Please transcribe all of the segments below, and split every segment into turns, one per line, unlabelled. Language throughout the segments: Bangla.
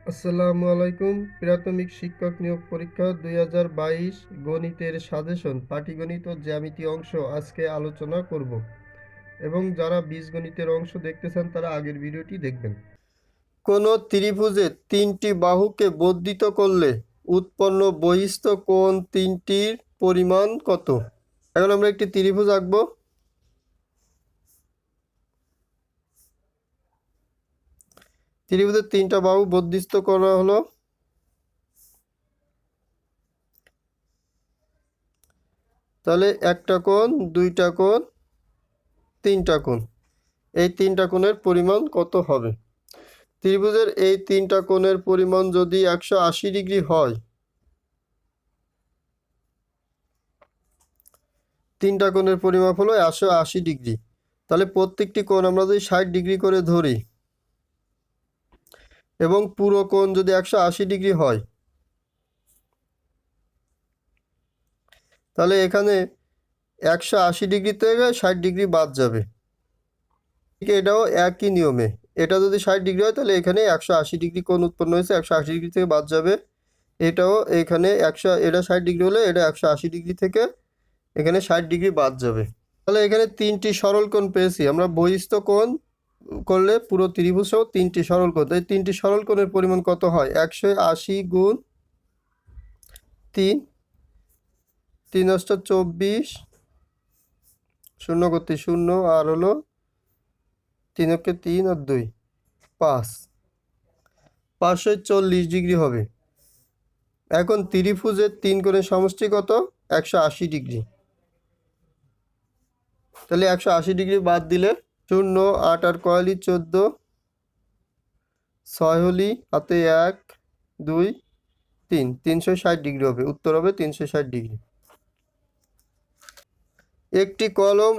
আসসালামু আলাইকুম। প্রাথমিক শিক্ষক নিয়োগ পরীক্ষা 2022 গণিতের সাজেশন পাটিগণিত ও জ্যামিতি অংশ আজকে আলোচনা করব এবং যারা বীজগণিতের অংশ দেখতে চান তারা আগের ভিডিওটি দেখবেন। কোন ত্রিভুজের তিনটি বাহুকে বর্ধিত করলে উৎপন্ন বহিস্থ কোণ তিনটির পরিমাণ কত? এখন আমরা একটি ত্রিভুজ আঁকবো। ত্রিভুজের তিনটা বাহু বর্ধিত করা হলো। তাহলে একটা কোণ, দুইটা কোণ, তিনটা কোণ, এই তিনটা কোণের পরিমাণ কত হবে? ত্রিভুজের এই তিনটা কোণের পরিমাণ যদি 180 ডিগ্রি হয়, তিনটা কোণের পরিমাপ হলো 180 ডিগ্রি। তাহলে প্রত্যেকটি কোণ আমরা যদি 60 ডিগ্রি করে ধরি এবং পুরো কোণ যদি 180 ডিগ্রি হয়, তাহলে এখানে 180 ডিগ্রি থেকে 60 ডিগ্রি বাদ যাবে। এটাও একই নিয়মে, এটা যদি 60 ডিগ্রি হয় তাহলে এখানে 180 ডিগ্রি কোণ উৎপন্ন হয়েছে, 180 ডিগ্রি থেকে বাদ যাবে। এটাও এখানে এটা 60 ডিগ্রি হলে এটা 180 ডিগ্রি থেকে এখানে 60 ডিগ্রি বাদ যাবে। তাহলে এখানে তিনটি সরল কোণ পেয়েছি আমরা। বহিস্থ কোণ করলে পুরো ত্রিভুজ সহ তিনটি সরল কোণ, তাই তিনটি সরল কোণের পরিমাণ কত হয়? 180 গুণ 3, 3 × 24, 0 করতে 0, আর হলো 3 × 3 আর 2, 5, 540 ডিগ্রি হবে। এখন ত্রিভুজের তিন কোণের সমষ্টি কত? 180 ডিগ্রি। তাহলে 180 ডিগ্রি বাদ দিলে 0, 8 আর কয়ালি 14, 6 হলি হাতে 1, 2, 3, 360 ডিগ্রি হবে। উত্তর হবে 360 ডিগ্রি। একটি কলম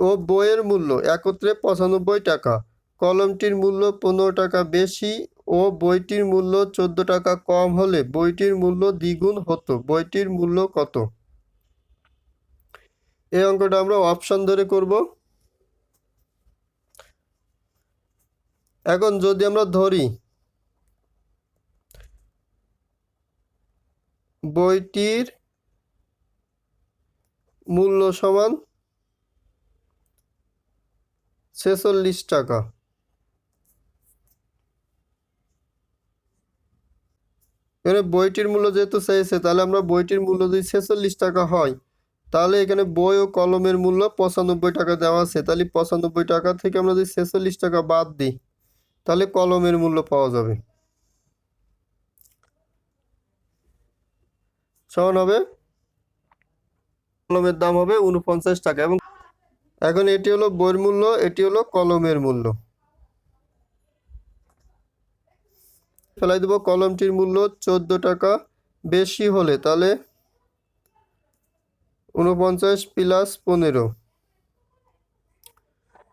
ও বইয়ের মূল্য একত্রে 95 টাকা। কলমটির মূল্য 15 টাকা বেশি ও বইটির মূল্য 14 টাকা কম হলে বইটির মূল্য দ্বিগুণ হতো। বইটির মূল্য কত? এই অঙ্কটা আমরা অপশন ধরে করব। এখন যদি আমরা ধরি বইটির মূল্য সমান 46 টাকা, এখানে বইটির মূল্য যেহেতু চাইছে, তাহলে আমরা বইটির মূল্য যদি 46 টাকা হয়, তাহলে এখানে বই ও কলমের মূল্য 95 টাকা দেওয়া আছে। তাহলে 95 টাকা থেকে আমরা যদি 46 টাকা বাদ দিই, তাহলে কলমের মূল্য পাওয়া যাবে। সমান হবে, কলমের দাম হবে 49 টাকা। এবং এখন এটি হলো বইয়ের মূল্য, এটি হলো কলমের মূল্য। ফেলাই দেবো। কলমটির মূল্য 14 টাকা বেশি হলে তাহলে 49 + 15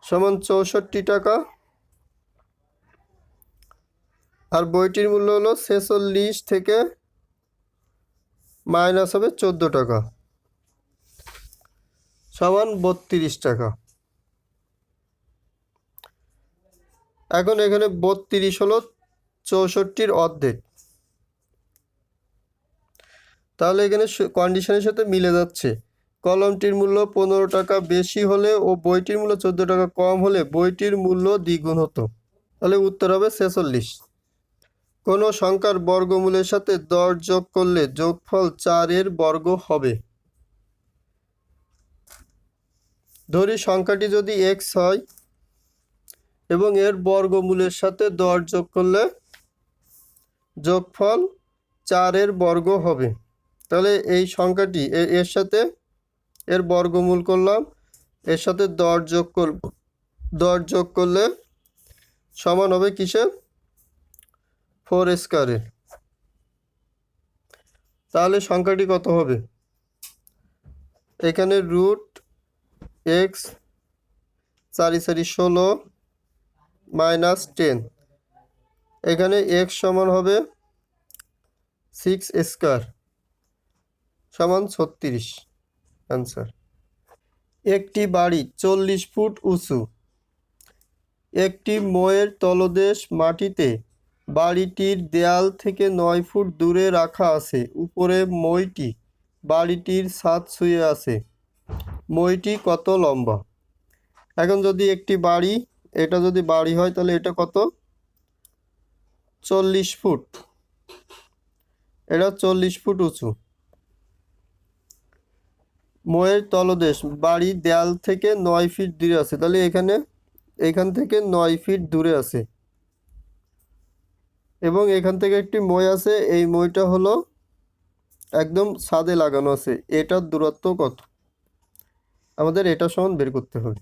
সমান 64 টাকা। আর বইটির মূল্য হলো 46 থেকে মাইনাস হবে 14 টাকা সমান 32 টাকা। এখন এখানে 32 হলো 64-র অর্ধেক, তাহলে এখানে কন্ডিশনের সাথে মিলে যাচ্ছে। কলমটির মূল্য 15 টাকা বেশি হলে ও বইটির মূল্য 14 টাকা কম হলে বইটির মূল্য দ্বিগুণ হতো। তাহলে উত্তর হবে 46। কোনো সংখ্যার বর্গমূলের সাথে 10 যোগ করলে যোগফল 4-এর বর্গ হবে। ধরি সংখ্যাটি যদি x হয় এবং এর বর্গমূলের সাথে 10 যোগ করলে যোগফল 4-এর বর্গ হবে। তাহলে এই সংখ্যাটি এর সাথে এর বর্গমূল করলাম, এর সাথে 10 যোগ করব, 10 যোগ করলে সমান হবে কিসের? 4 স্কয়ারের। তাহলে সংখ্যাটি কত হবে? এখানে √x 4 × 4 = 16 -10, এখানে x সমান হবে 6 স্কয়ার সমান 36। অ্যান্সার। একটি বাড়ি 40 ফুট উঁচু। একটি ময়ের তলদেশ মাটিতে বাড়িটির দেয়াল থেকে 9 ফুট দূরে রাখা আছে। উপরে মইটি বাড়িটির ছাদ ছুঁয়ে আছে। মইটি কত লম্বা? এখন যদি একটি বাড়ি, এটা যদি বাড়ি হয় তাহলে এটা কত? 40 ফুট। এটা 40 ফুট উঁচু। মইয়ের তলদেশ বাড়ির দেয়াল থেকে 9 ফিট দূরে আছে, তাহলে এখান থেকে 9 ফিট দূরে আছে এবং এখান থেকে একটি মই আছে। এই মইটা হলো একদম ছাদে লাগানো আছে। এটার দূরত্ব কত? আমাদের এটা সমান বের করতে হবে।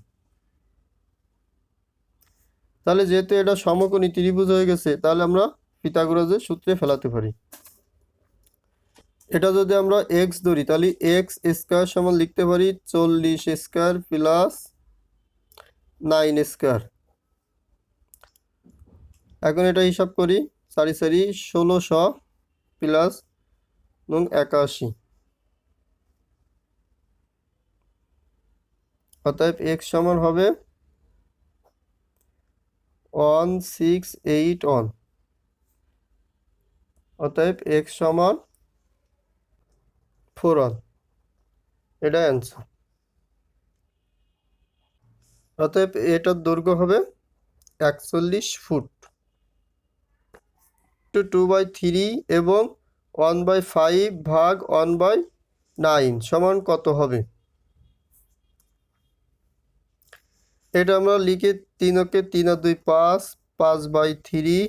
তাহলে যেহেতু এটা সমকোণী ত্রিভুজ হয়ে গেছে, তাহলে আমরা পিথাগোরাসের সূত্রে ফেলাতে পারি। এটা যদি আমরা এক্স ধরি তাহলে এক্স স্কয়ার সমান লিখতে পারি 40 স্কয়ার প্লাস 9 স্কয়ার। এখন এটা হিসাব করি, 4 4 1600 প্লাস 81। অতএব এক্স সমান হবে 1681। অতএব এক্স সমান 4 এটা অ্যান্সার। অতএব এটার দৈর্ঘ্য হবে 41 ফুট। 2/3 এবং 1/5 ভাগ 1/9 সমান কত হবে? এটা আমরা লিখে 3 কে 3 আর 2 5, 5/3,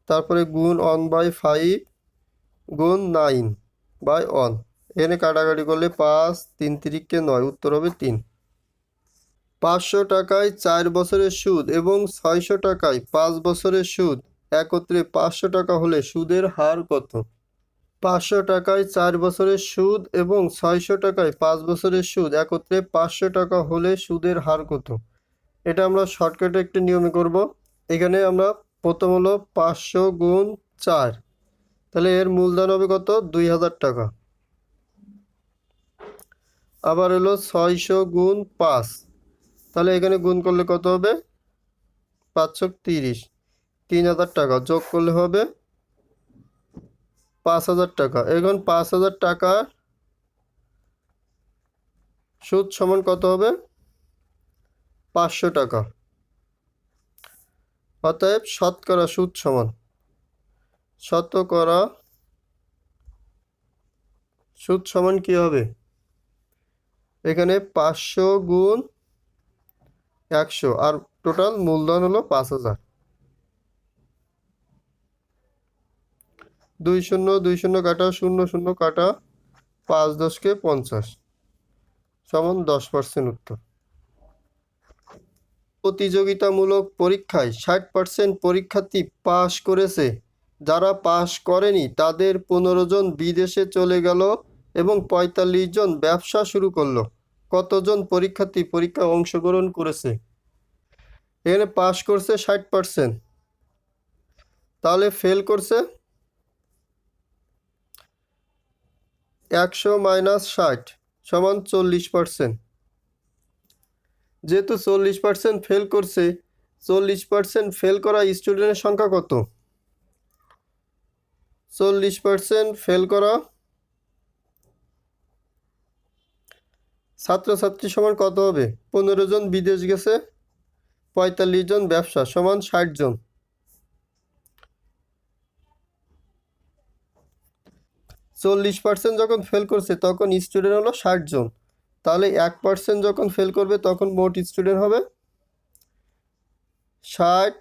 তারপরে গুণ 1/5 গুণ 9/1। এখানে কাটাকাটি করলে 5 3 3 9, উত্তর হবে 3। 500 টাকায় 4 বছরের সুদ এবং 600 টাকায় 5 বছরের সুদ একত্রে 500 টাকা হলে সুদের হার কত? 500 টাকায় 4 বছরের সুদ এবং 600 টাকায় 5 বছরের সুদ একত্রে 500 টাকা হলে সুদের হার কত? এটা আমরা শর্টকাটে একটি নিয়মে করব। এখানে আমরা প্রথম হলো 500 গুণ 4, তাহলে এর মূলধন হবে কত? 2000 টাকা। আবার হলো 600 গুণ 5, তাহলে এখানে গুণ করলে কত হবে? 530, 3000 টাকা যোগ করলে হবে 5000 টাকা। এখন 5000 টাকা সুদ সমান কত হবে? 500 টাকা। অতএব শতকরা সুদ সমান, শতকরা সুদ সমান কি হবে? এখানে 500 গুণ 100 আর টোটাল মূলধন হলো 5000। 2 0 2 0 কাটা 0 0 কাটা 5 10 কে 50 সমান 10% উত্তর। প্রতিযোগিতামূলক পরীক্ষায় 60% পরীক্ষার্থী পাশ করেছে। যারা পাশ করেনি তাদের 15 জন বিদেশে চলে গেল এবং 45 জন ব্যবসা শুরু করলো। কতজন পরীক্ষার্থী পরীক্ষায় অংশগ্রহণ করেছে? এখানে পাশ করছে 60%, তাহলে ফেল করছে 100 মাইনাস 60 সমান 40%। যেহেতু 40% ফেল করছে, 40% ফেল করা স্টুডেন্টের সংখ্যা কত? 40% ফেল করা ছাত্রছাত্রী সমান কত হবে? 15 জন বিদেশ গেছে, 45 জন ব্যবসা সমান 60 জন। 40% যখন ফেল করছে তখন স্টুডেন্ট হলো 60 জন, তাহলে 1% যখন ফেল করবে তখন মোট স্টুডেন্ট হবে 60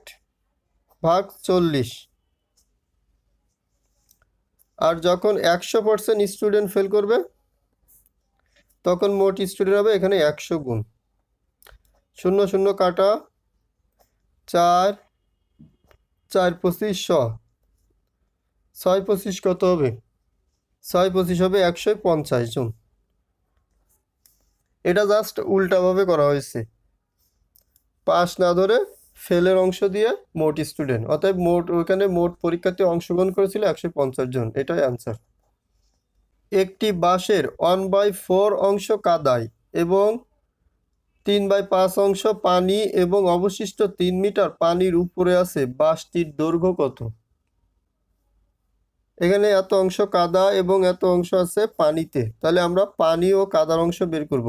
ভাগ 40। আর যখন 100% স্টুডেন্ট ফেল করবে তখন মোট স্টুডেন্ট হবে এখানে 100 গুণ 0 0 কাটা 4 4 25 100, 6 25 কত হবে? 6 25 হবে 150 জন। এটা জাস্ট উল্টাভাবে করা হয়েছে, পাস না ধরে ফেলের অংশ দিয়ে মোট স্টুডেন্ট। অতএব ওইখানে মোট পরীক্ষার্থী অংশগ্রহণ করেছিল 150 জন, এটাই আনসার। একটি বাঁশের 1/4 অংশ কাদায় এবং 3/5 অংশ পানি এবং অবশিষ্ট 3 মিটার পানির উপরে আছে, বাসটির দৈর্ঘ্য কত? এখানে এত অংশ কাদা এবং এত অংশ আছে পানিতে, তাহলে আমরা পানি ও কাদার অংশ বের করব।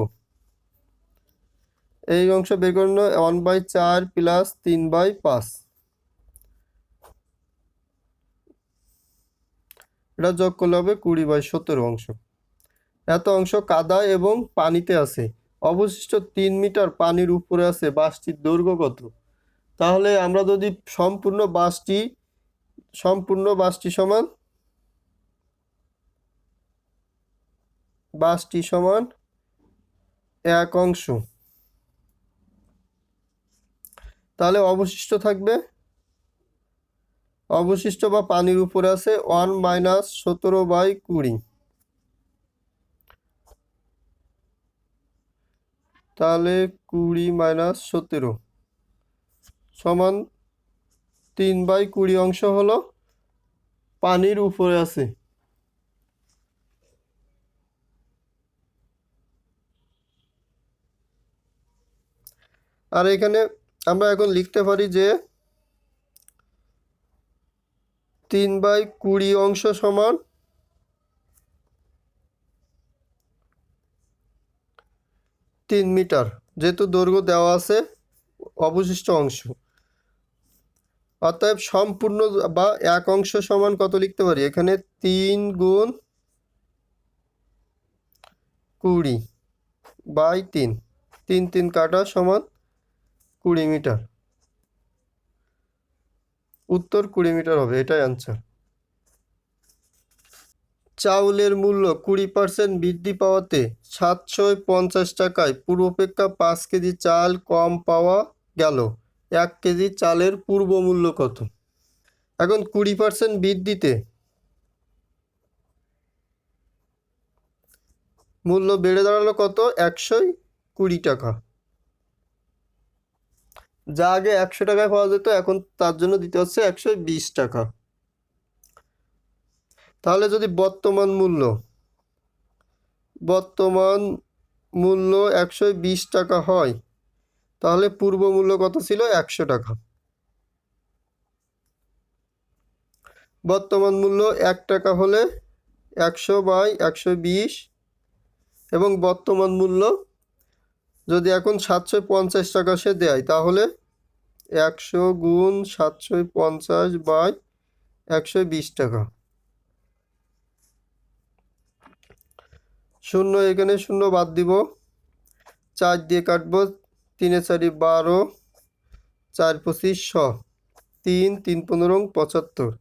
এই অংশ বের করব 1/4 প্লাস 3/5, এটা যোগ করলে হবে 20/17 অংশ। এত অংশ কাদা এবং পানিতে আছে, অবশিষ্ট 3 মিটার পানির উপরে আছে, বাসটির দৈর্ঘ্য কত? তাহলে আমরা যদি সম্পূর্ণ বাসটি সমান 1 অংশ, তাহলে অবশিষ্ট বা পানির উপরে আছে 1 - 17/20, তাহলে 20 - 17 সমান 3/20 অংশ হলো পানির উপরে আছে। আর এখানে আমরা এখন লিখতে পারি যে 3/20 অংশ সমান 3 মিটার, যেহেতু দৈর্ঘ্য দেওয়া আছে অবশিষ্ট অংশ। অতএব সম্পূর্ণ বা 1 অংশ সমান কত লিখতে পারি? এখানে 3 × 20/3, 3 3 কাটা সমান 20 মিটার। উত্তর 20 মিটার হবে, এটাই আনসার। চাউলের মূল্য 20% বৃদ্ধি পাওয়াতে 750 টাকায় পূর্বাপেক্ষা 5 কেজি চাল কম পাওয়া গেল, 1 কেজি চালের পূর্ব মূল্য কত? এখন 20% বৃদ্ধিতে মূল্য বেড়ে দাঁড়ালো কত? 120 টাকা। যা আগে 100 টাকায় পাওয়া যেত, এখন তার জন্য দিতে হচ্ছে 120 টাকা। তাহলে যদি বর্তমান মূল্য 120 টাকা হয়, তাহলে পূর্ব মূল্য কত ছিল? 100 টাকা। বর্তমান মূল্য 1 টাকা হলে 100/120, এবং বর্তমান মূল্য যদি এখন 750 টাকা সে দেয়, তাহলে 100 × 750/120 টাকা। শূন্য, এখানে শূন্য বাদ দিব, 4 দিয়ে কাটবো, 3 4 12, 4 25 100, 3 3 15 75,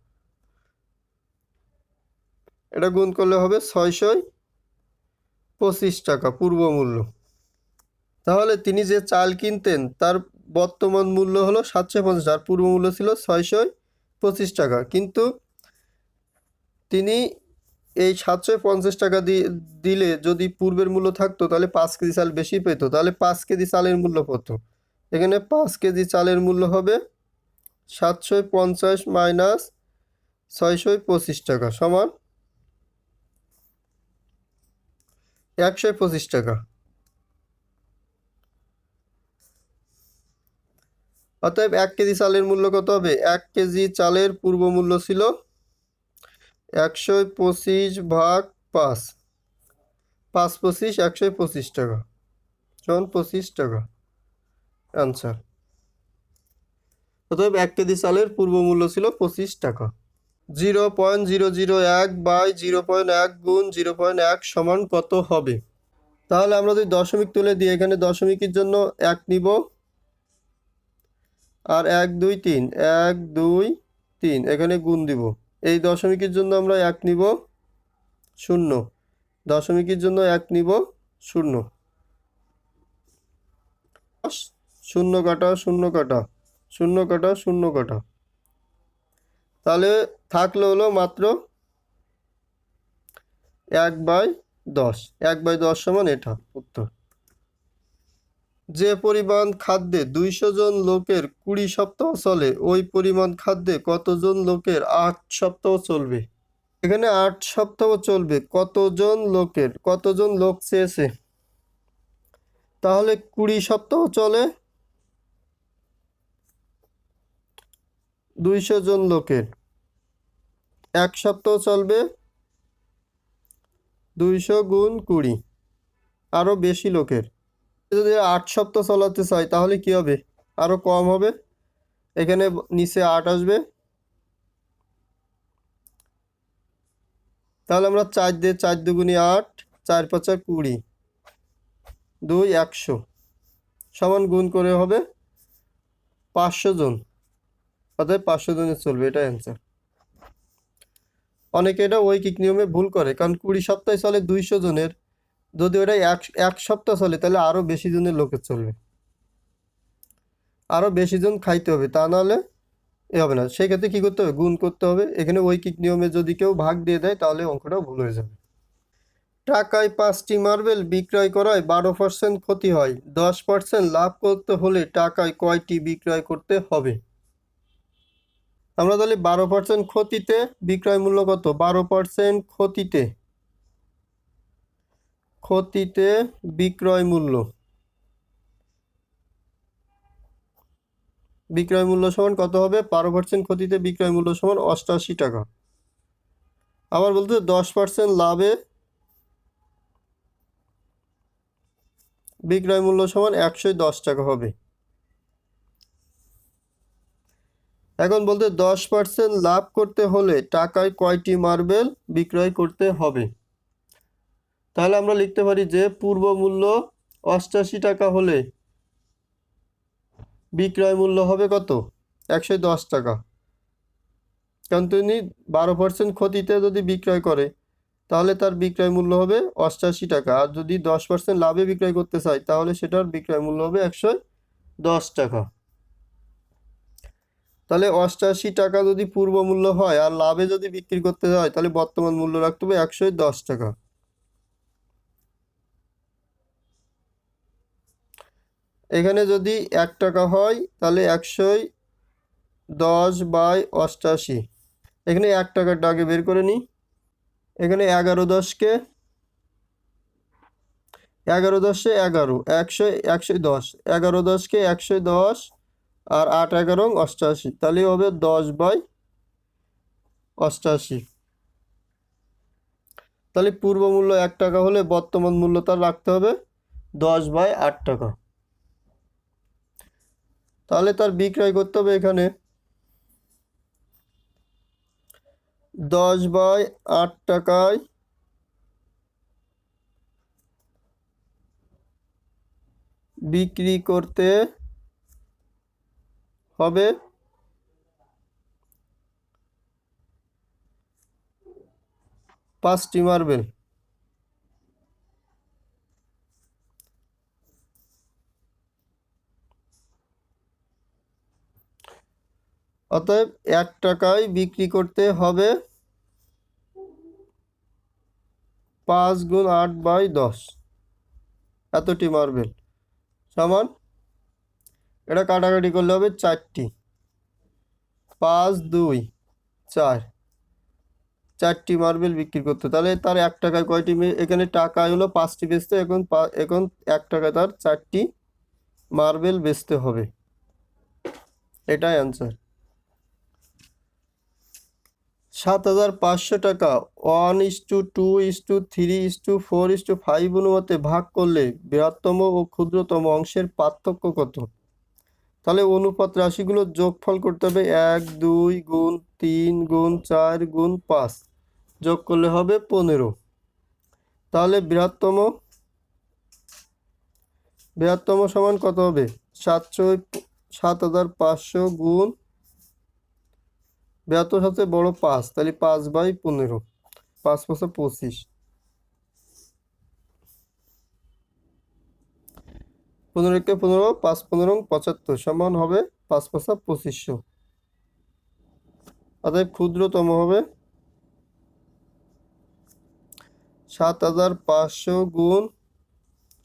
এটা গুণ করলে হবে 625 টাকা পূর্ব মূল্য। তাহলে তিনি যে চাল কিনতেন তার বর্তমান মূল্য হলো 750, আর পূর্ব মূল্য ছিল 625 টাকা, কিন্তু তিনি এই 750 টাকা দিলে যদি পূর্বের মূল্য থাকতো, তাহলে 5 কেজি চাল বেশি পেত, তাহলে 5 কেজি চালের মূল্য কত? এখানে 5 কেজি চালের মূল্য হবে 750 - 625 টাকা সমান 125 টাকা। অতএব 1 কেজি চালের মূল্য কত হবে? 1 কেজি চালের পূর্ব মূল্য ছিল 125/5, 5 25 125 টাকা সমান 25 টাকা, আনসার। অতএব 1 কেজি চালের পূর্ব মূল্য ছিল 25 টাকা। 0.001/0.1 গুণ 0.1 সমান কত হবে? তাহলে আমরা যদি দশমিক তুলে দিই, এখানে দশমিকের জন্য 1 নিব, আর 1 2 3, 1 2 3 এখানে গুণ দিব। এই দশমিকের জন্য আমরা 1 নিব, 0, দশমিকের জন্য 1 নিব, 0, 0 কাটা 0 কাটা 0 কাটা 0 কাটা, তাহলে থাকলে হলো মাত্র 1/10, 1/10 সমান এটা উত্তর। যে পরিমাণ খাদ্যে 200 জন লোকের 20 সপ্তাহ চলে, ওই পরিমাণ খাদ্যে কতজন লোকের 8 সপ্তাহ চলবে? এখানে 8 সপ্তাহ চলবে, কতজন লোক চেয়েছে, তাহলে 20 সপ্তাহ চলে 200 জন লোকের, 1 সপ্তাহ চলবে 200 গুণ 20, আরো বেশি লোকের। যদি 8 সপ্তাহ চালাতে চাই তাহলে কি হবে? আরো কম হবে, এখানে নিচে 8 আসবে। তাহলে আমরা 4 দিয়ে 4 দুগুণে 8, 4 5 20, 2 100 সমান গুণ করে হবে 500 জন। অর্থাৎ 500 জনের চলবে, এটা অ্যান্সার। অনেকে এটা ঐকিক নিয়মে ভুল করে, কারণ 20 সপ্তাহে চলে 200 জনের, যদি ওটা এক সপ্তাহ চলে তাহলে আরো বেশি জনের লোকের চলবে, আরো বেশি জন খাইতে হবে, তা নাহলে এ হবে না। সেই ক্ষেত্রে কি করতে হবে? গুণ করতে হবে। এখানে ঐকিক নিয়মে যদি কেউ ভাগ দিয়ে দেয় তাহলে অঙ্কটা ভুল হয়ে যাবে। টাকায় 5টি মার্বেল বিক্রয় করায় 12% ক্ষতি হয়, 10% লাভ করতে হলে টাকায় কয়টি বিক্রয় করতে হবে? আমরা তাহলে 12% ক্ষতিতে বিক্রয় মূল্য কত? 12% ক্ষতিতে বিক্রয় মূল্য সমান কত হবে? 12% ক্ষতিতে বিক্রয় মূল্য সমান 88 টাকা। আবার বলতে 10% লাভে বিক্রয় মূল্য সমান 110 টাকা হবে। এখন বলতে 10% লাভ করতে হলে টাকায় কয়টি মার্বেল বিক্রয় করতে হবে? তাহলে আমরা লিখতে পারি যে পূর্ব মূল্য 88 টাকা হলে বিক্রয় মূল্য হবে কত? 110 টাকা। কারণ তিনি 12% ক্ষতিতে যদি বিক্রয় করে তাহলে তার বিক্রয় মূল্য হবে 88 টাকা, আর যদি 10% লাভে বিক্রয় করতে চায় তাহলে সেটার বিক্রয় মূল্য হবে 110 টাকা। তাহলে 88 টাকা যদি পূর্ব মূল্য হয় আর লাভে যদি বিক্রি করতে হয় তাহলে বর্তমান মূল্য রাখতে হবে 110 টাকা। এখানে যদি 1 টাকা হয় তাহলে 110/88। এখানে 1 টাকার আগে বের করে নিই। এখানে 11 10কে 11 10 11 110, 11 10কে 110 আর 8 11 88, তাহলে হবে 10/88। তাহলে পূর্ব মূল্য 1 টাকা হলে বর্তমান মূল্য তার রাখতে হবে 10/8 টাকা। তাহলে তার বিক্রয় করতে হবে এখানে 10/8 টাকায় বিক্রি করতে হবে 5টি মার্বেল। অতএব 1 টাকায় বিক্রি করতে হবে 5 গুণ 8/10, এতটি মার্বেল সমান, এটা কাটাকাটি করলে হবে 4টি, 5 2 4, 4টি মার্বেল বিক্রি করতে। তাহলে তার 1 টাকায় কয়টি? এখানে টাকা হলো 5টি বেচতে, এখন 1 টাকায় তার 4টি মার্বেল বেচতে হবে, এটাই অ্যান্সার। 7500 টাকা 1:2:3:4:5 অনুপাতে ভাগ করলে বৃহত্তম ও ক্ষুদ্রতম অংশের পার্থক্য কত? তাহলে অনুপাত রাশিগুলোর যোগফল করতে হবে 1 2 গুণ 3 গুণ 4 গুণ 5, যোগ করলে হবে 15। তাহলে বৃহত্তম সমান কত হবে? 7500 গুণ বৃহত্তম সবচেয়ে বড় 5, তাহলে 5/15, 5 5 25, 15 কে 15, 5 15 75 সমান হবে 5 5 2500। অতএব ক্ষুদ্রতম হবে 7500 গুণ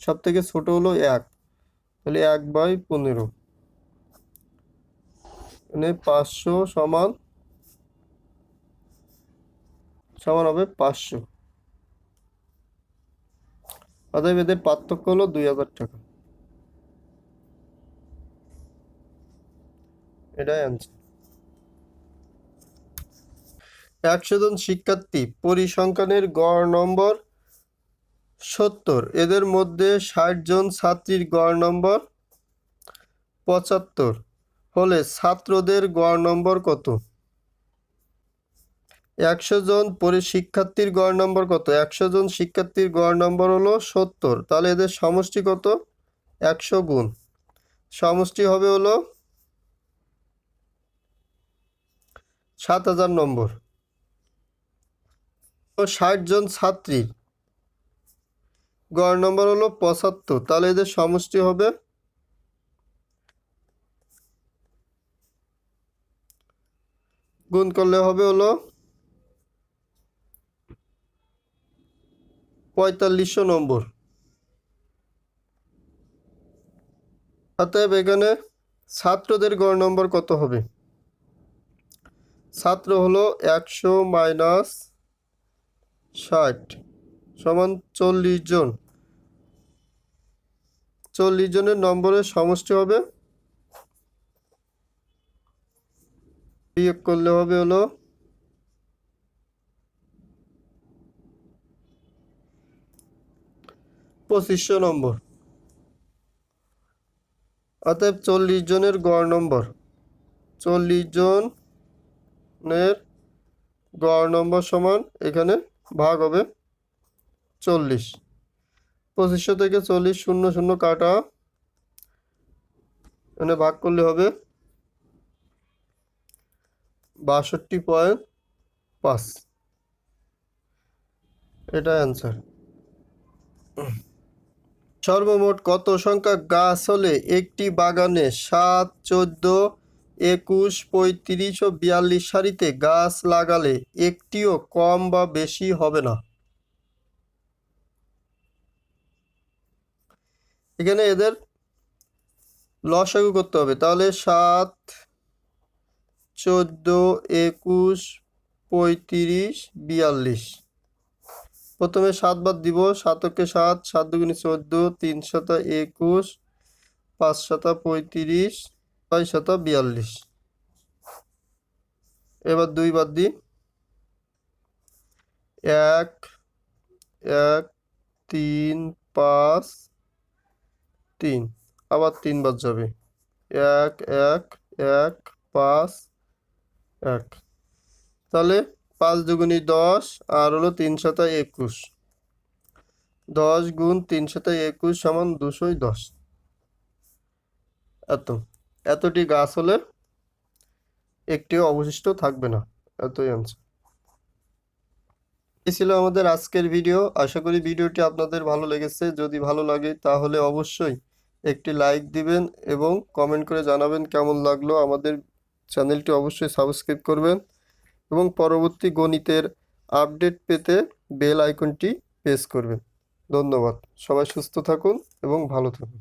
সব থেকে ছোট হলো 1, তাহলে 1/15, মানে 500 সমান হবে 500। অতএব এদের পার্থক্য হলো 2000 টাকা। এটাই অ্যান্সার। 100 জন শিক্ষার্থী পরিসংখ্যানের গড় নম্বর 70, এদের মধ্যে 60 জন ছাত্রীর গড় নম্বর 75 হলে ছাত্রদের গড় নম্বর কত? 100 জন শিক্ষার্থীর গড় নম্বর কত? 100 জন শিক্ষার্থীর গড় নম্বর হলো 70, তাহলে এদের সমষ্টি কত? 100 গুণ সমষ্টি হবে হলো 7000 নম্বর। 60 জন ছাত্রীর গড় নম্বর হলো 75, তাহলে এদের সমষ্টি হবে গুণ করলে হবে হলো 4500 নম্বর। অতএব এখানে ছাত্রদের গড় নম্বর কত হবে? ছাত্র হলো 100 মাইনাস 60 সমান 40 জন। 40 জনের নম্বরের সমষ্টি হবে, বিয়োগ করলে হবে হলো 2500 নম্বর। অতএব 40 জনের গড় নম্বর, 40 জনের গড় নম্বর সমান এখানে ভাগ হবে 40। 2500 থেকে 40 শূন্য শূন্য কাটা, এখানে ভাগ করলে হবে 62.5। এটা অ্যান্সার। সর্বমোট কত সংখ্যক গাছ হলে একটি বাগানে 7, 14, 21, 35 ও 42 সারিতে গাছ লাগালে একটিও কম বা বেশি হবে না? এখানে এদের লসাগু করতে হবে, তাহলে 7, 14, 21, 35, 42। প্রথমে 7 বাদ দিব, 7 7, 7 দুগুণে 14, 3 7 21, 5 7 35, 6 7 42। এবার 2 বাদ দিই, 1 1 3 5 3, আবার 3 বাদ যাবে, 1 1 1 5 1। তাহলে 5 দুগুণে 10 আর হলো 3 7 21। 10 গুণ 3 7 21 সমান 210। এতটি গাছ হলে একটিও অবশিষ্ট থাকবে না। এতই আনসার। এই ছিল আমাদের আজকের ভিডিও। আশা করি ভিডিওটি আপনাদের ভালো লেগেছে। যদি ভালো লাগে তাহলে অবশ্যই একটি লাইক দিবেন এবং কমেন্ট করে জানাবেন কেমন লাগলো। আমাদের চ্যানেলটি অবশ্যই সাবস্ক্রাইব করবেন এবং পরবর্তী গণিতের আপডেট পেতে বেল আইকনটি প্রেস করবেন। ধন্যবাদ। সবাই সুস্থ থাকুন এবং ভালো থাকুন।